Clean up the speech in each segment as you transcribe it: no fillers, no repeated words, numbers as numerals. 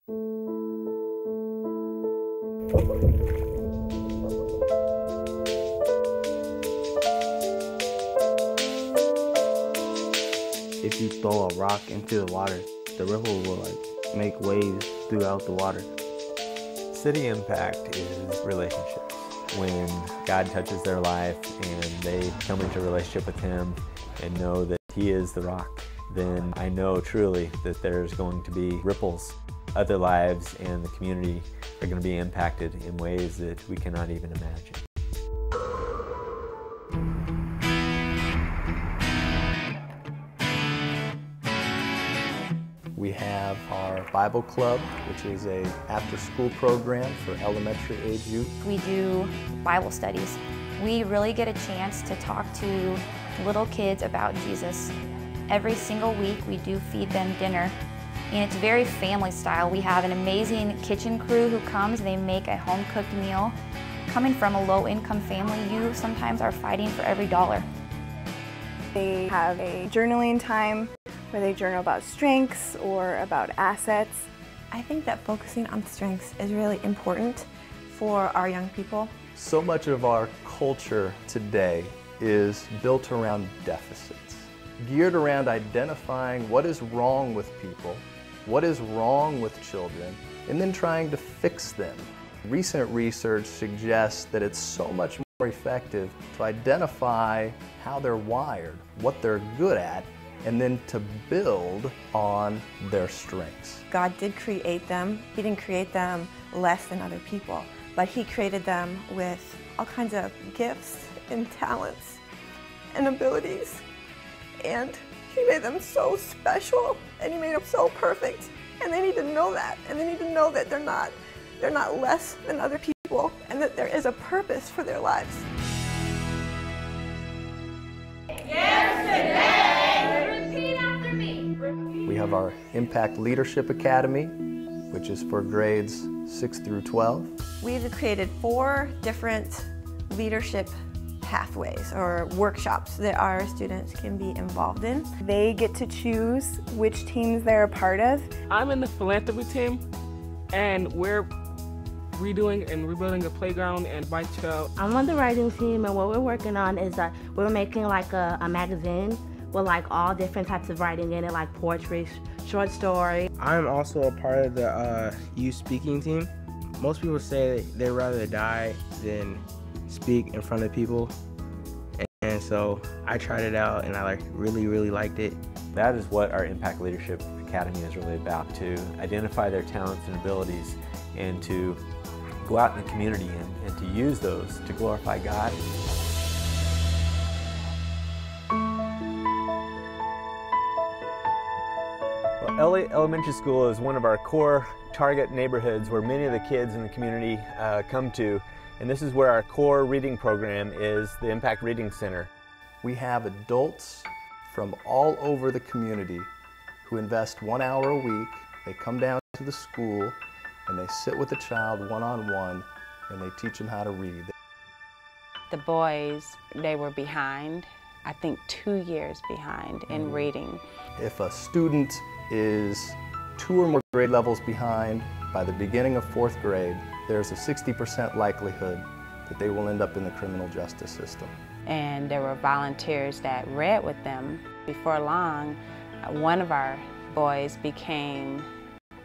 If you throw a rock into the water, the ripple will make waves throughout the water. City Impact is relationships. When God touches their life and they come into a relationship with Him and know that He is the rock, then I know truly that there's going to be ripples. Other lives and the community are going to be impacted in ways that we cannot even imagine. We have our Bible Club, which is an after-school program for elementary age youth. We do Bible studies. We really get a chance to talk to little kids about Jesus. Every single week we do feed them dinner, and it's very family style. We have an amazing kitchen crew who comes and they make a home-cooked meal. Coming from a low-income family, you sometimes are fighting for every dollar. They have a journaling time where they journal about strengths or about assets. I think that focusing on strengths is really important for our young people. So much of our culture today is built around deficits, geared around identifying what is wrong with people, what is wrong with children, and then trying to fix them. Recent research suggests that it's so much more effective to identify how they're wired, what they're good at, and then to build on their strengths. God did create them. He didn't create them less than other people, but He created them with all kinds of gifts and talents and abilities. And He made them so special, and He made them so perfect. And they need to know that, and they need to know that they're not less than other people, and that there is a purpose for their lives. We have our Impact Leadership Academy, which is for grades 6 through 12. We've created 4 different leadership pathways or workshops that our students can be involved in. They get to choose which teams they're a part of. I'm in the philanthropy team, and we're redoing and rebuilding a playground and bike trail. I'm on the writing team, and what we're working on is that we're making like a magazine with like all different types of writing in it, like poetry, short story. I'm also a part of the youth speaking team. Most people say they'd rather die than speak in front of people. And so I tried it out and I really liked it. That is what our Impact Leadership Academy is really about, to identify their talents and abilities and to go out in the community and to use those to glorify God. Elliott Elementary School is one of our core target neighborhoods where many of the kids in the community come to, and this is where our core reading program is, the Impact Reading Center. We have adults from all over the community who invest 1 hour a week. They come down to the school and they sit with the child one-on-one and they teach them how to read. The boys, they were behind, I think 2 years behind in reading. If a student is 2 or more grade levels behind by the beginning of 4th grade, there's a 60% likelihood that they will end up in the criminal justice system. And there were volunteers that read with them. Before long, one of our boys became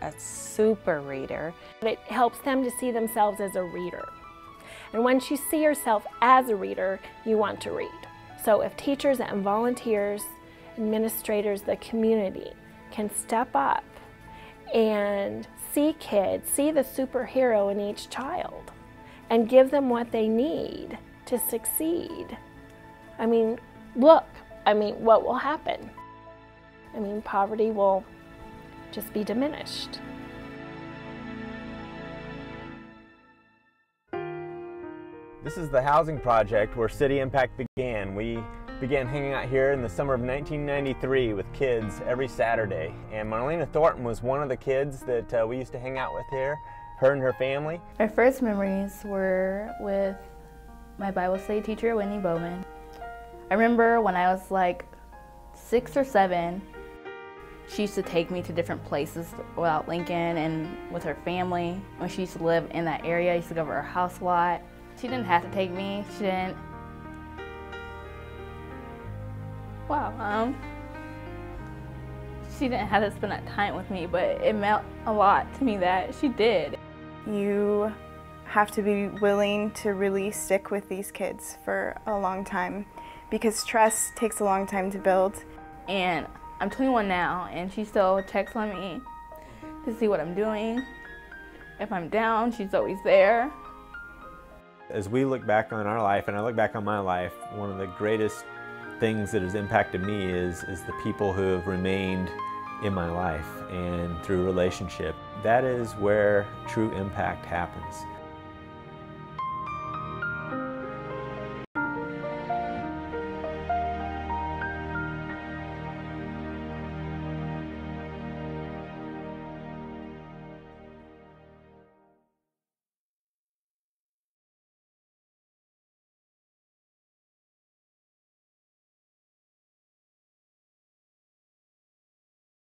a super reader. It helps them to see themselves as a reader. And once you see yourself as a reader, you want to read. So if teachers and volunteers, administrators, the community can step up and see kids, see the superhero in each child, and give them what they need to succeed. I mean, look, what will happen? Poverty will just be diminished. This is the housing project where City Impact began. We began hanging out here in the summer of 1993 with kids every Saturday. And Marlena Thornton was one of the kids that we used to hang out with here, her and her family. My first memories were with my Bible study teacher, Whitney Bowman. I remember when I was like 6 or 7, She used to take me to different places without Lincoln and with her family. When she used to live in that area, I used to go over her house a lot. She didn't have to take me. She didn't. Wow. She didn't have to spend that time with me, but it meant a lot to me that she did. You have to be willing to really stick with these kids for a long time because trust takes a long time to build. And I'm 21 now, and she still texts on me to see what I'm doing. If I'm down, she's always there. As we look back on our life, and I look back on my life, one of the greatest things that has impacted me is the people who have remained in my life and through relationship. That is where true impact happens.